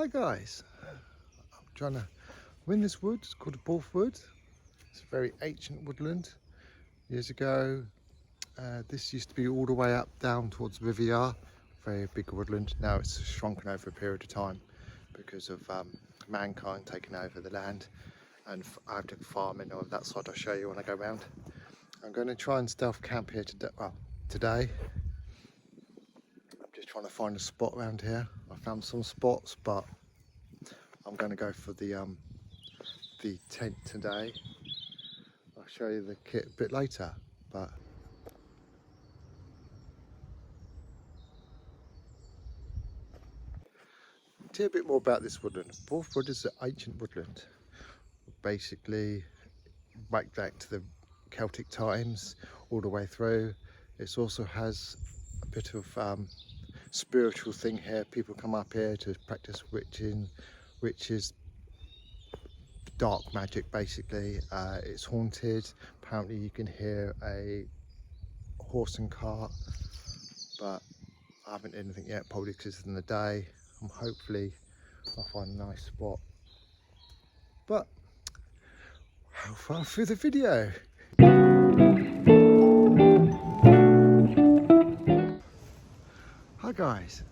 Hi guys, I'm trying to win this wood. It's called a Borth wood. It's a very ancient woodland. Years ago, this used to be all the way up down towards the River Yar. Very big woodland. Now it's shrunken over a period of time because of mankind taking over the land, and I have to farm and all that side. I'll show you when I go round. I'm going to try and stealth camp here today. Well, today I'm just trying to find a spot around here. I found some spots, but I'm going to go for the tent today. I'll show you the kit a bit later, but tell you a bit more about this woodland. Borth wood is an ancient woodland, basically right back to the Celtic times all the way through. It also has a bit of spiritual thing here. People come up here to practice witches, dark magic basically. It's haunted. Apparently you can hear a horse and cart, but I haven't done anything yet, probably because it's in the day. Hopefully I'll find a nice spot. But how far through the video? Hi guys.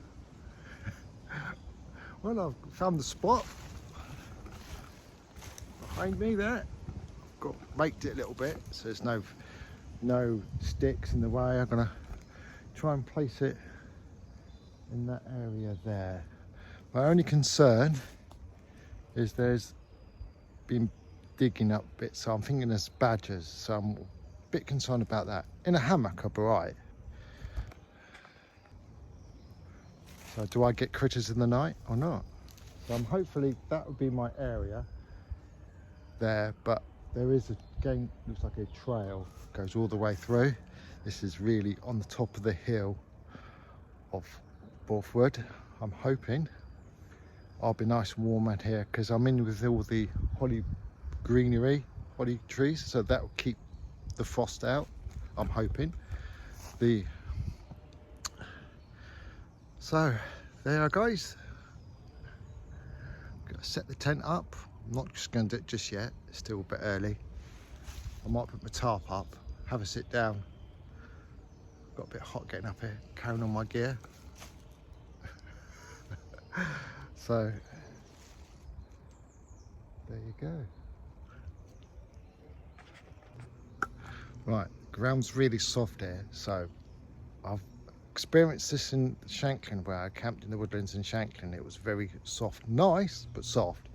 Well, I've found the spot behind me there. I've raked it a little bit so there's no sticks in the way. I'm gonna try and place it in that area there. My only concern is there's been digging up bits, so I'm thinking there's badgers, so I'm a bit concerned about that. In a hammock I'll be right. So do I get critters in the night or not? So hopefully that would be my area there, but there is again, looks like a trail goes all the way through. This is really on the top of the hill of Borth wood. I'm hoping I'll be nice and warm out here because I'm in with all the holly trees, so that will keep the frost out. I'm hoping. So there you are guys. Gotta set the tent up. I'm not just going to do it just yet, it's still a bit early. I might put my tarp up, have a sit down. Got a bit hot getting up here, carrying on my gear. So there you go. Right, ground's really soft here, so I've experienced this in Shanklin where I camped in the woodlands in Shanklin. It was very soft, nice but soft.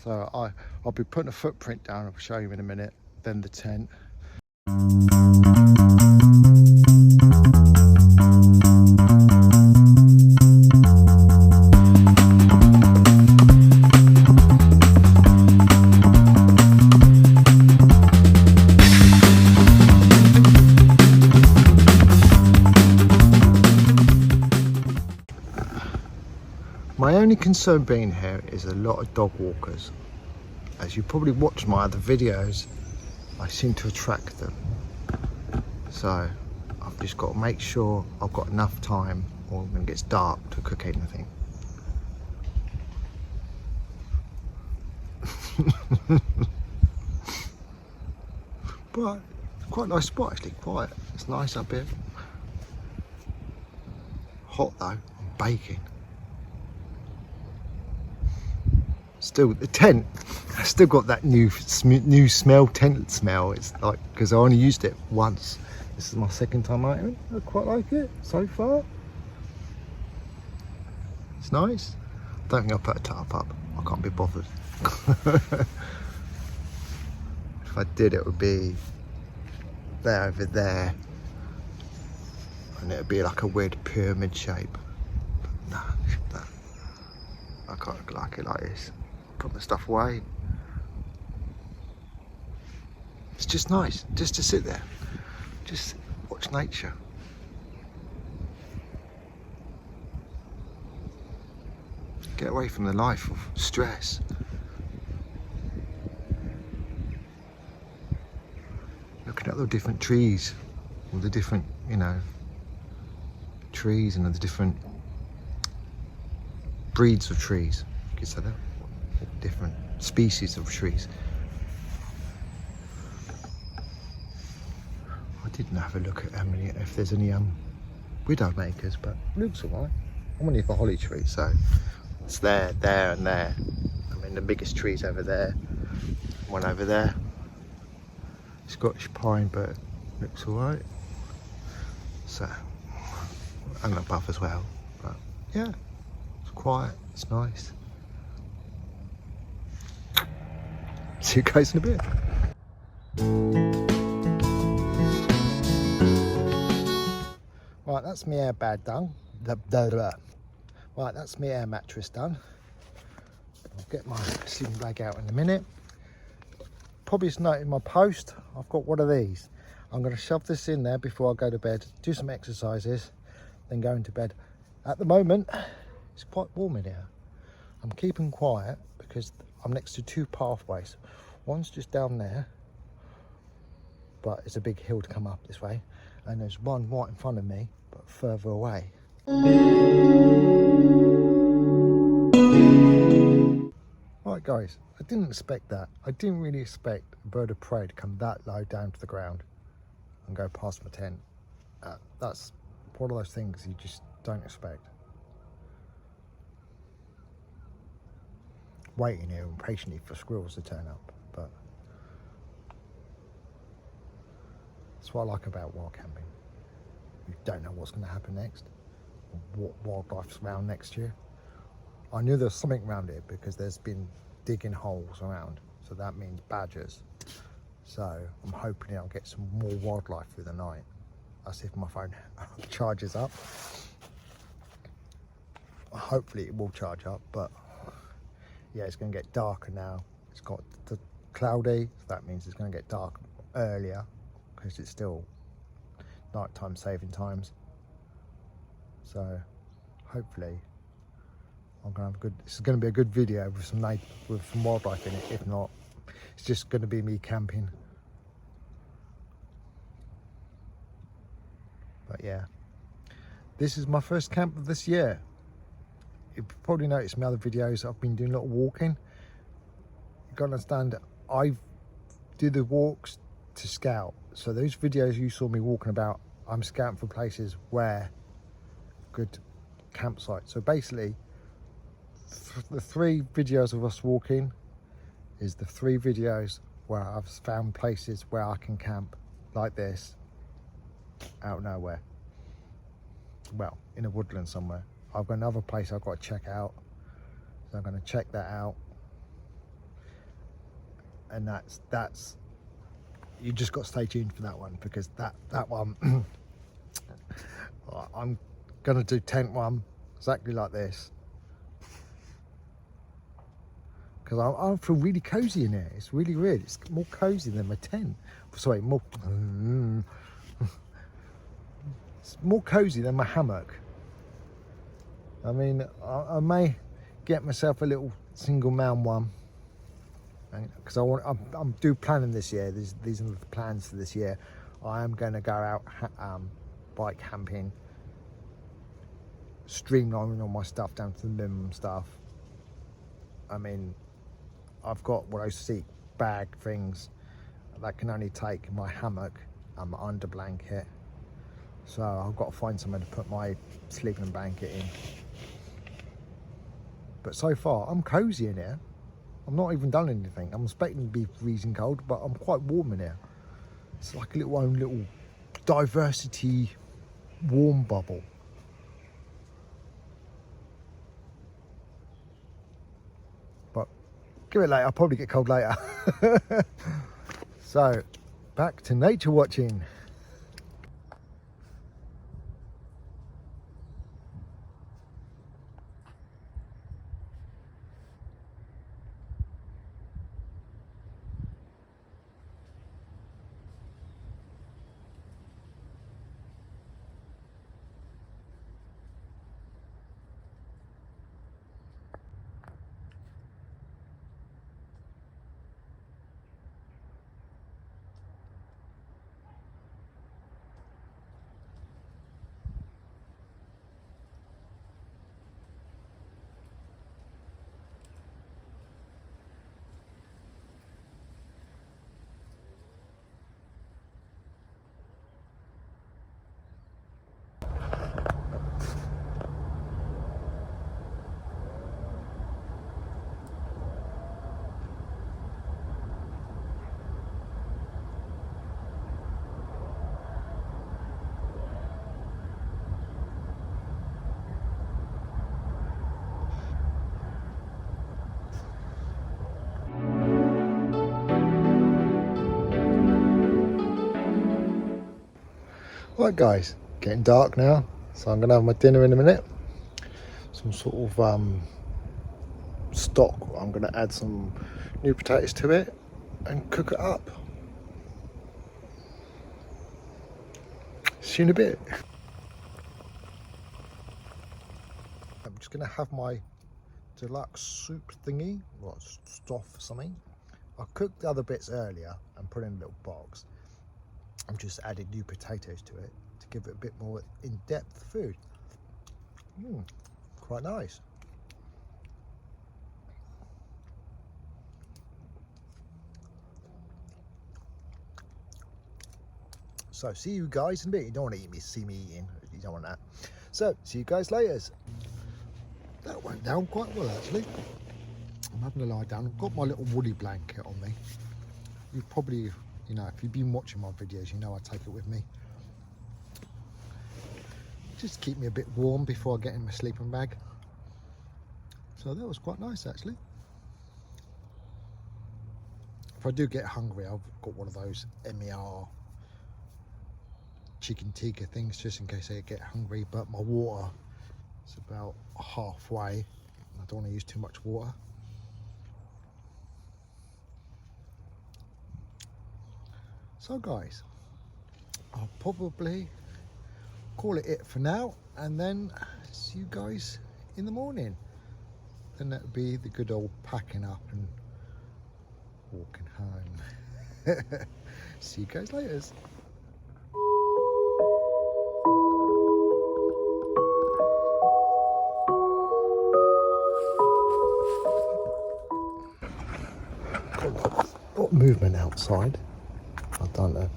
So I'll be putting a footprint down. I'll show you in a minute. Then the tent. My only concern being here is a lot of dog walkers. As you probably watched my other videos, I seem to attract them. So I've just got to make sure I've got enough time or when it gets dark to cook anything. But quite a nice spot actually, quiet. It's nice up here. Hot though, I'm baking. Still, the tent, I still got that new smell, tent smell. It's like, because I only used it once. This is my second time out of it. I quite like it so far. It's nice. Don't think I'll put a tarp up. I can't be bothered. If I did, it would be there over there. And it would be like a weird pyramid shape. But nah, I can't like it like this. Put my stuff away. It's just nice just to sit there, just watch nature. Get away from the life of stress. Looking at the different trees, all the different, trees and the different breeds of trees. trees, so they're all different species of trees. I didn't have a look at how many, if there's any widow makers, but it looks alright. I'm only for holly tree, so it's there, there, and there. I mean, the biggest tree's over there, one over there. Scottish pine, but looks alright. So, and above as well. But yeah, it's quiet, it's nice. See you guys in a bit. Right, that's my air bag done. Right, that's my air mattress done. I'll get my sleeping bag out in a minute. Probably it's noted in my post, I've got one of these. I'm going to shove this in there before I go to bed, do some exercises, then go into bed. At the moment, it's quite warm in here. I'm keeping quiet because I'm next to two pathways. One's just down there, but it's a big hill to come up this way. And there's one right in front of me, but further away. Right guys, I didn't expect that. I didn't really expect a bird of prey to come that low down to the ground and go past my tent. That's one of those things you just don't expect. Waiting here impatiently for squirrels to turn up, but that's what I like about wild camping. You don't know what's going to happen next, what wildlife's around next year. I knew there was something around it because there's been digging holes around, so that means badgers. So I'm hoping I'll get some more wildlife through the night. That's if my phone charges up. Hopefully it will charge up, but yeah, it's going to get darker now. It's got the cloudy, so that means it's going to get dark earlier because it's still nighttime saving times. So hopefully I'm going to have a good, this is going to be a good video with some wildlife in it. If not, it's just going to be me camping. But yeah, this is my first camp of this year. You've probably noticed in my other videos I've been doing a lot of walking. You've got to understand, I do the walks to scout. So those videos you saw me walking about, I'm scouting for places where good campsites. So basically, the 3 videos of us walking is the 3 videos where I've found places where I can camp like this, out nowhere. Well, in a woodland somewhere. I've got another place I've got to check out, so I'm going to check that out. And that's you just got to stay tuned for that one, because that one I'm going to do tent one exactly like this, because I feel really cozy in here. It's really weird. It's more cozy than my tent. Sorry, more it's more cozy than my hammock. I mean, I may get myself a little single mound one, because I'm planning this year. These are the plans for this year. I am going to go out bike camping, streamlining all my stuff down to the minimum stuff. I mean, I've got one of those seat bag things that can only take my hammock and my under blanket. So I've got to find somewhere to put my sleeping blanket in. But so far, I'm cozy in here. I've not even done anything. I'm expecting to be freezing cold, but I'm quite warm in here. It's like a little diversity warm bubble. But give it later, I'll probably get cold later. So, back to nature watching. Right guys, getting dark now, so I'm gonna have my dinner in a minute. Some sort of stock. I'm gonna add some new potatoes to it and cook it up. See you in a bit. I'm just gonna have my deluxe soup thingy, what, stuff or something. I cooked the other bits earlier and put in a little box. I'm just adding new potatoes to it to give it a bit more in-depth food. Quite nice. So see you guys in a bit. You don't want to see me eating. You don't want that. So see you guys later. That went down quite well actually. I'm having a lie down. I've got my little woolly blanket on me. You've probably, you know, if you've been watching my videos, you know I take it with me. Just keep me a bit warm before I get in my sleeping bag. So that was quite nice actually. If I do get hungry, I've got one of those MER chicken tikka things just in case I get hungry, but my water is about halfway. I don't want to use too much water. So guys, I'll probably call it for now and then see you guys in the morning. Then that would be the good old packing up and walking home. See you guys later. Got movement outside. I don't know.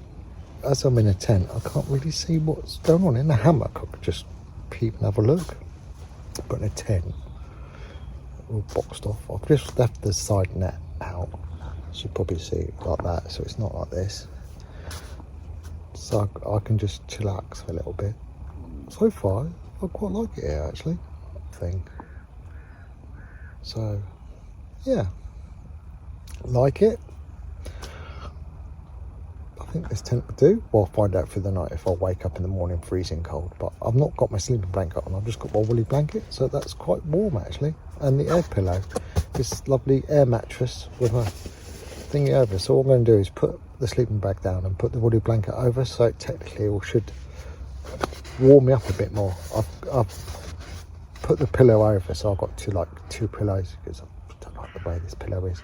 As I'm in a tent, I can't really see what's going on. In the hammock, I could just peep and have a look. But in a tent, all boxed off. I've just left the side net out. You should probably see it like that, so it's not like this. So I can just chillax for a little bit. So far, I quite like it here actually. So, yeah, like it. I think this tent will do. Well, I'll find out through the night if I wake up in the morning freezing cold. But I've not got my sleeping blanket on. I've just got my woolly blanket, so that's quite warm actually. And the air pillow, this lovely air mattress with a thingy over. So all I'm going to do is put the sleeping bag down and put the woolly blanket over. So it technically should warm me up a bit more. I've put the pillow over, so I've got two pillows because I don't like the way this pillow is.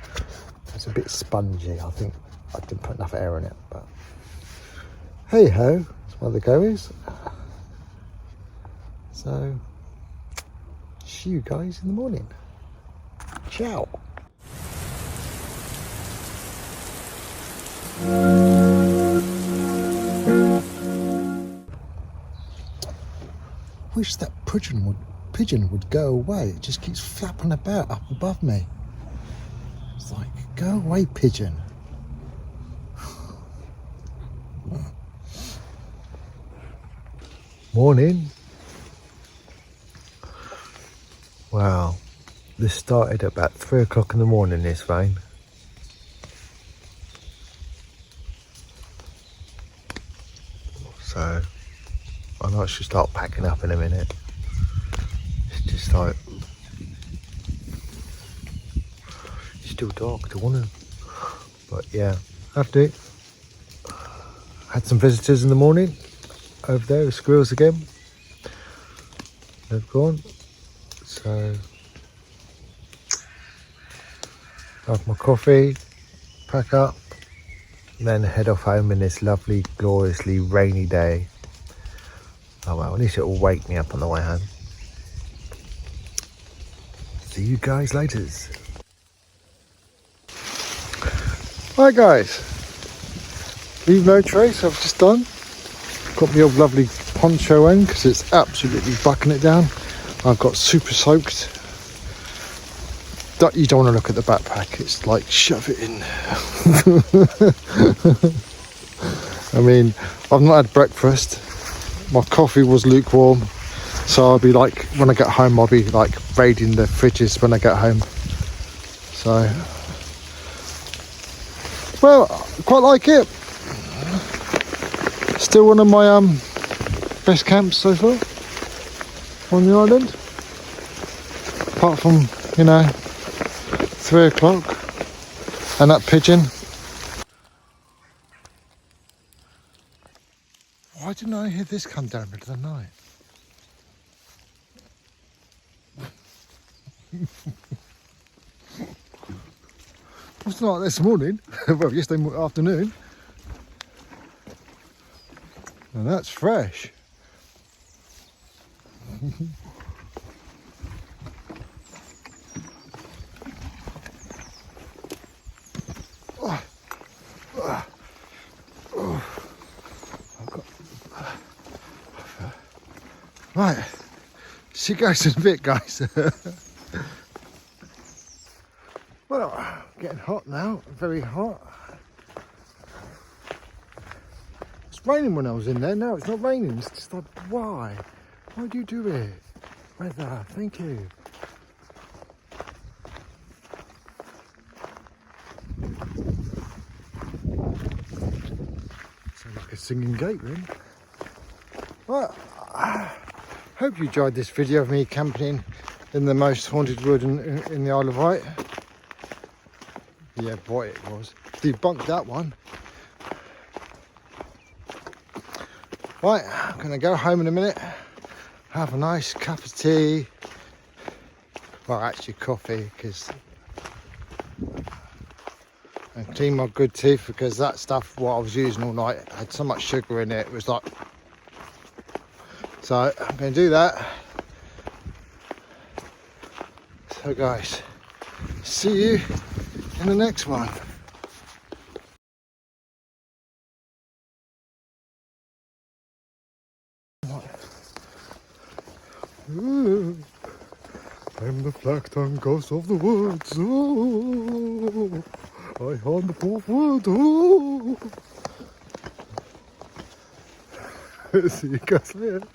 It's a bit spongy. I think I didn't put enough air in it, but hey ho, that's where the go is. So see you guys in the morning. Ciao. Wish that pigeon would go away. It just keeps flapping about up above me. It's like, go away, pigeon. Morning. Wow, this started at about 3 o'clock in the morning, this rain. So I know I should start packing up in a minute. It's just like, it's still dark to want to, but yeah, have to. Had some visitors in the morning. Over there, the squirrels again. They've gone. So have my coffee, pack up, and then head off home in this lovely, gloriously rainy day. Oh well, at least it will wake me up on the way home. See you guys later. Hi guys. Leave no trace, I've just done. Got my old lovely poncho in because it's absolutely bucking it down. I've got super soaked. You don't want to look at the backpack, it's like shove it in. I mean, I've not had breakfast. My coffee was lukewarm, so I'll be like, when I get home, I'll be like raiding the fridges when I get home. So, well, quite like it. Still one of my best camps so far on the island. Apart from, you know, 3 o'clock and that pigeon. Why didn't I hear this come down in the middle of the night? It's not like this morning, well, yesterday afternoon. And that's fresh. Right, see you guys in a bit, guys. Well, getting hot now, very hot. It's raining when I was in there, now it's not raining. It's just like, why? Why do you do it? Weather, thank you. Sounds like a singing gate, really. Well, hope you enjoyed this video of me camping in the most haunted wood in the Isle of Wight. Yeah, boy, it was. Debunked that one. Right, I'm going to go home in a minute, have a nice cup of tea. Well, actually coffee, because and clean my good teeth, because that stuff what I was using all night had so much sugar in it, it was like. So I'm going to do that. So guys, see you in the next one. Ooh, I'm the flag-tongued ghost of the woods. Ooh, I haunt the fourth wood. Ooh. See you guys later.